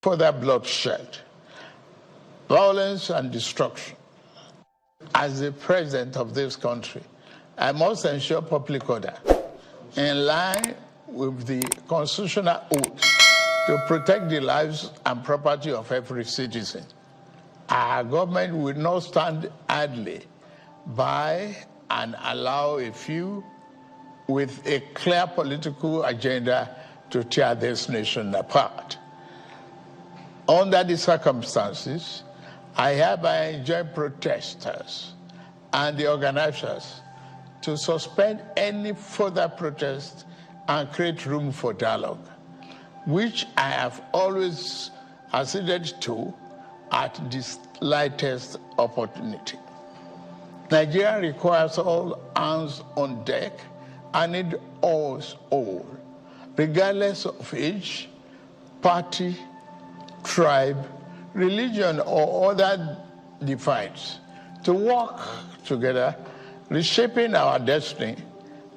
further bloodshed, violence, and destruction. As the president of this country, I must ensure public order in line with the constitutional oath to protect the lives and property of every citizen. Our government will not stand idly by and allow a few with a clear political agenda to tear this nation apart. Under the circumstances, I hereby enjoin protesters and the organizers to suspend any further protest and create room for dialogue, which I have always acceded to at the slightest opportunity. Nigeria requires all hands on deck and need us all, regardless of age, party, tribe, religion, or other divides, to work together, reshaping our destiny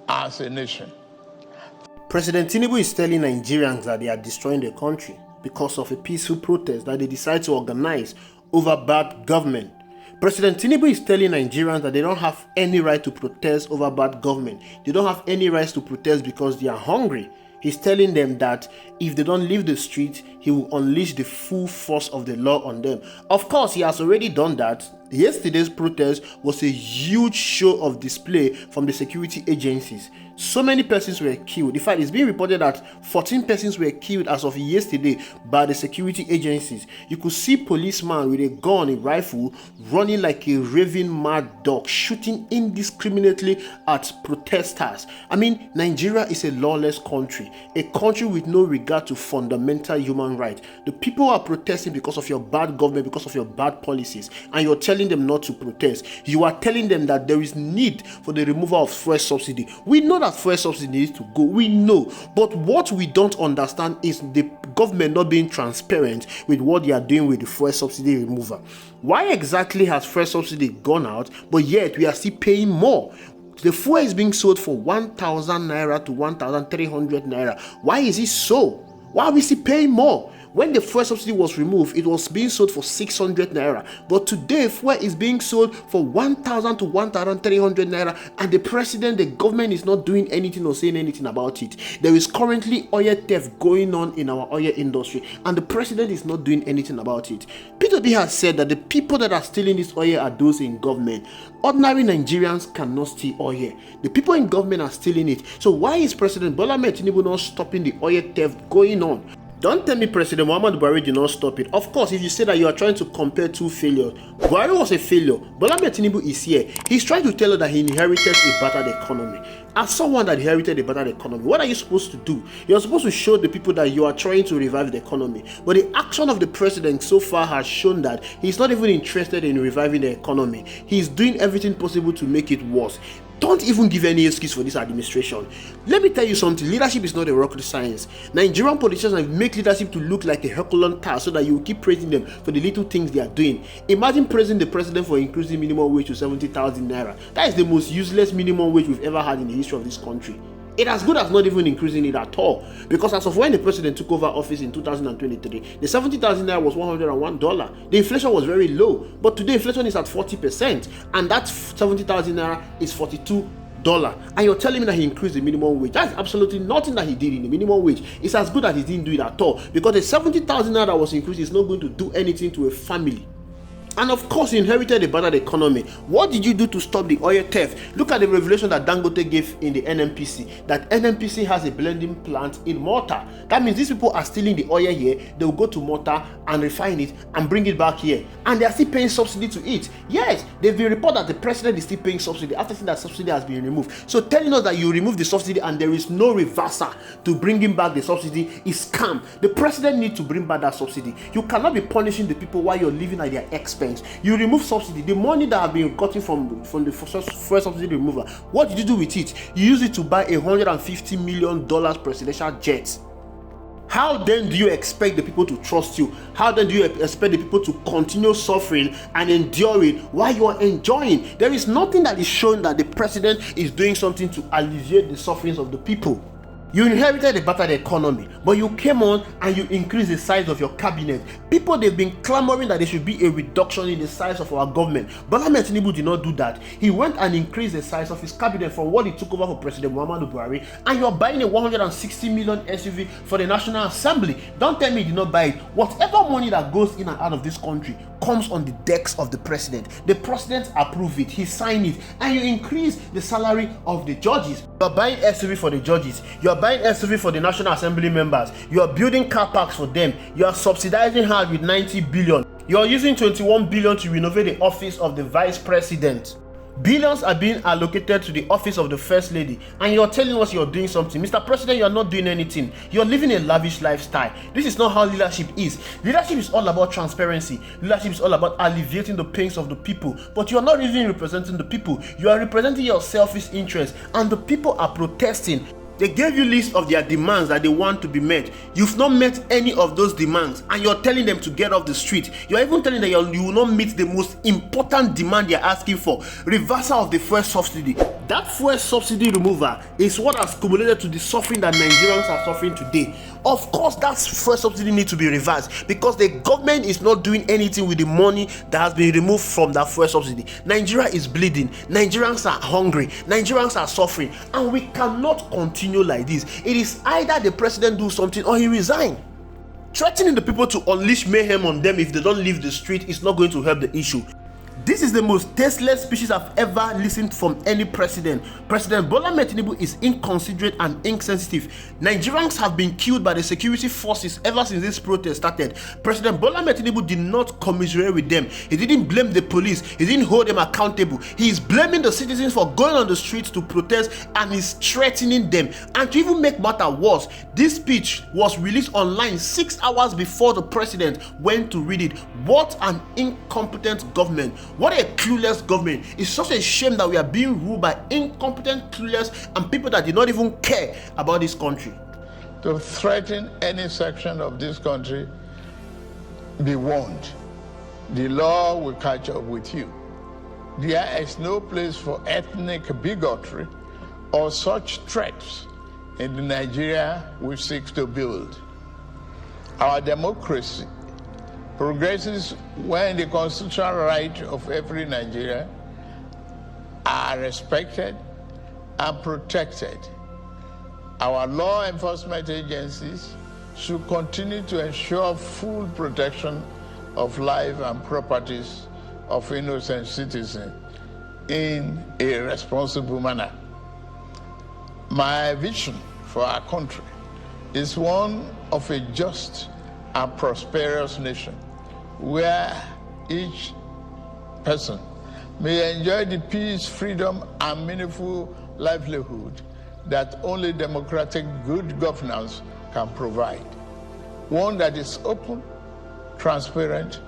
as a nation. President Tinubu is telling Nigerians that they are destroying the country because of a peaceful protest that they decide to organize over bad government. President Tinubu is telling Nigerians that they don't have any right to protest over bad government. They don't have any rights to protest because they are hungry. He's telling them that if they don't leave the street, he will unleash the full force of the law on them. Of course, he has already done that. Yesterday's protest was a huge show of display from the security agencies. So many persons were killed. In fact, it's being reported that 14 persons were killed as of yesterday by the security agencies. You could see policemen with a gun, a rifle, running like a raving mad dog, shooting indiscriminately at protesters. I mean, Nigeria is a lawless country, a country with no regard to fundamental human rights. The people are protesting because of your bad government, because of your bad policies, and you're telling them not to protest. You are telling them that there is need for the removal of fuel subsidy. We know that fuel subsidy needs to go. We know. But what we don't understand is the government not being transparent with what they are doing with the fuel subsidy removal. Why exactly has fuel subsidy gone out, but yet we are still paying more? The fuel is being sold for 1,000 naira to 1,300 naira. Why is it so? Why are we still paying more? When the fuel subsidy was removed, it was being sold for 600 naira. But today, fuel is being sold for 1,000 to 1,300 naira. And the president, the government is not doing anything or saying anything about it. There is currently oil theft going on in our oil industry. And the president is not doing anything about it. P2B has said that the people that are stealing this oil are those in government. Ordinary Nigerians cannot steal oil. The people in government are stealing it. So why is President Bola Ahmed Tinubu not stopping the oil theft going on? Don't tell me President Muhammadu Buhari did not stop it. Of course, if you say that you are trying to compare two failures, Buhari was a failure. Bola Ahmed Tinubu is here. He's trying to tell us that he inherited a battered economy. As someone that inherited a battered economy, what are you supposed to do? You're supposed to show the people that you are trying to revive the economy. But the action of the president so far has shown that he's not even interested in reviving the economy. He's doing everything possible to make it worse. Don't even give any excuse for this administration. Let me tell you something. Leadership is not a rocket science. Nigerian politicians make leadership to look like a Herculean task so that you will keep praising them for the little things they are doing. Imagine praising the president for increasing minimum wage to 70,000 naira. That is the most useless minimum wage we've ever had in the history of this country. It as good as not even increasing it at all. Because as of when the president took over office in 2023, the 70,000 naira was $101. The inflation was very low. But today inflation is at 40%. And that 70,000 naira is $42. And you're telling me that he increased the minimum wage. That's absolutely nothing that he did in the minimum wage. It's as good as he didn't do it at all. Because the 70,000 naira that was increased is not going to do anything to a family. And of course, he inherited a battered economy. What did you do to stop the oil theft? Look at the revelation that Dangote gave in the NNPC, that NNPC has a blending plant in Malta. That means these people are stealing the oil here. They will go to Malta and refine it and bring it back here. And they are still paying subsidy to it. Yes, they've been reported that the president is still paying subsidy after seeing that subsidy has been removed. So telling us that you remove the subsidy and there is no reversal to bringing back the subsidy is scam. The president needs to bring back that subsidy. You cannot be punishing the people while you're living at their expense. You remove subsidy, the money that have been gotten from the first subsidy removal. What did you do with it? You use it to buy $150 million presidential jet. How then do you expect the people to trust you? How then do you expect the people to continue suffering and enduring while you are enjoying? There is nothing that is showing that the president is doing something to alleviate the sufferings of the people. You inherited a battered economy, but you came on and you increased the size of your cabinet. People, they've been clamoring that there should be a reduction in the size of our government. Bola Ahmed Tinubu did not do that. He went and increased the size of his cabinet from what he took over for President Muhammadu Buhari, and you're buying a 160 million SUV for the National Assembly. Don't tell me you did not buy it. Whatever money that goes in and out of this country comes on the decks of the president. The president approves it, he signs it, and you increase the salary of the judges. You're buying SUV for the judges, you're buying SUV for the National Assembly members, you're building car parks for them, you're subsidizing her with 90 billion, you're using 21 billion to renovate the office of the vice president. Billions are being allocated to the office of the first lady, and you're telling us you're doing something. Mr. President, you're not doing anything. You're living a lavish lifestyle. This is not how leadership is. Leadership is all about transparency. Leadership is all about alleviating the pains of the people. But you are not even representing the people. You are representing your selfish interests, and the people are protesting. They gave you list of their demands that they want to be met. You've not met any of those demands, and you're telling them to get off the street. You're even telling them you will not meet the most important demand they're asking for: reversal of the fuel subsidy. That fuel subsidy removal is what has accumulated to the suffering that Nigerians are suffering today. Of course, that fuel subsidy needs to be reversed because the government is not doing anything with the money that has been removed from that fuel subsidy. Nigeria is bleeding. Nigerians are hungry. Nigerians are suffering, and we cannot continue like this. It is either the president do something or he resign. Threatening the people to unleash mayhem on them if they don't leave the street is not going to help the issue. This is the most tasteless speech I've ever listened from any president. President Bola Ahmed Tinubu is inconsiderate and insensitive. Nigerians have been killed by the security forces ever since this protest started. President Bola Ahmed Tinubu did not commiserate with them. He didn't blame the police. He didn't hold them accountable. He is blaming the citizens for going on the streets to protest, and is threatening them. And to even make matter worse, this speech was released online 6 hours before the president went to read it. What an incompetent government. What a clueless government. It's such a shame that we are being ruled by incompetent, clueless, and people that did not even care about this country. To threaten any section of this country, be warned. The law will catch up with you. There is no place for ethnic bigotry or such threats in the Nigeria we seek to build. Our democracy progresses when the constitutional rights of every Nigerian are respected and protected. Our law enforcement agencies should continue to ensure full protection of life and properties of innocent citizens in a responsible manner. My vision for our country is one of a just and prosperous nation where each person may enjoy the peace, freedom, and meaningful livelihood that only democratic good governance can provide. One that is open, transparent,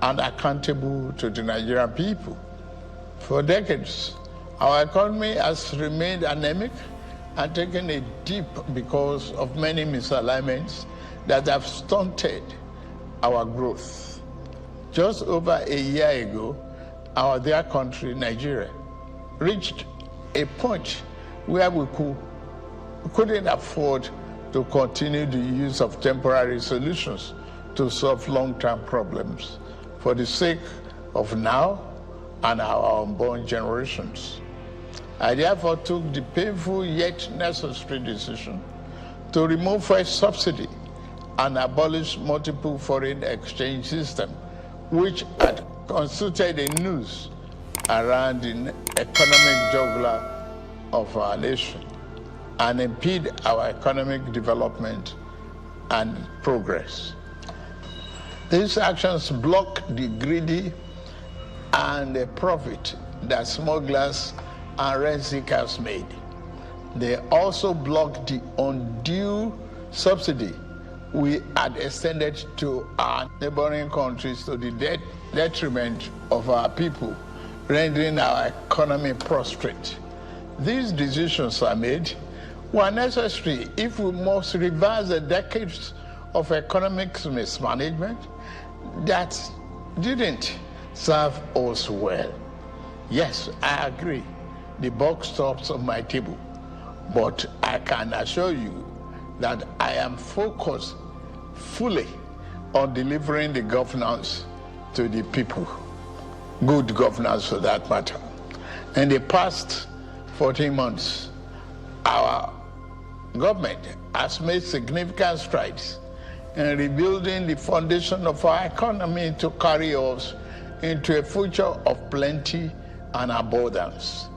and accountable to the Nigerian people. For decades, our economy has remained anemic and taken a dip because of many misalignments that have stunted our growth. Just over a year ago, our dear country, Nigeria, reached a point where we couldn't afford to continue the use of temporary solutions to solve long-term problems for the sake of now and our unborn generations. I therefore took the painful yet necessary decision to remove fuel subsidy and abolish multiple foreign exchange system, which had constituted a noose around the economic jugular of our nation and impede our economic development and progress. These actions block the greedy and the profit that smugglers and rent seekers made. They also block the undue subsidy we had extended to our neighboring countries to the detriment of our people, rendering our economy prostrate. These decisions are made were necessary if we must reverse the decades of economic mismanagement that didn't serve us well. Yes, I agree, the buck stops on my table, but I can assure you that I am focused fully on delivering the governance to the people, good governance for that matter. In the past 14 months, our government has made significant strides in rebuilding the foundation of our economy to carry us into a future of plenty and abundance.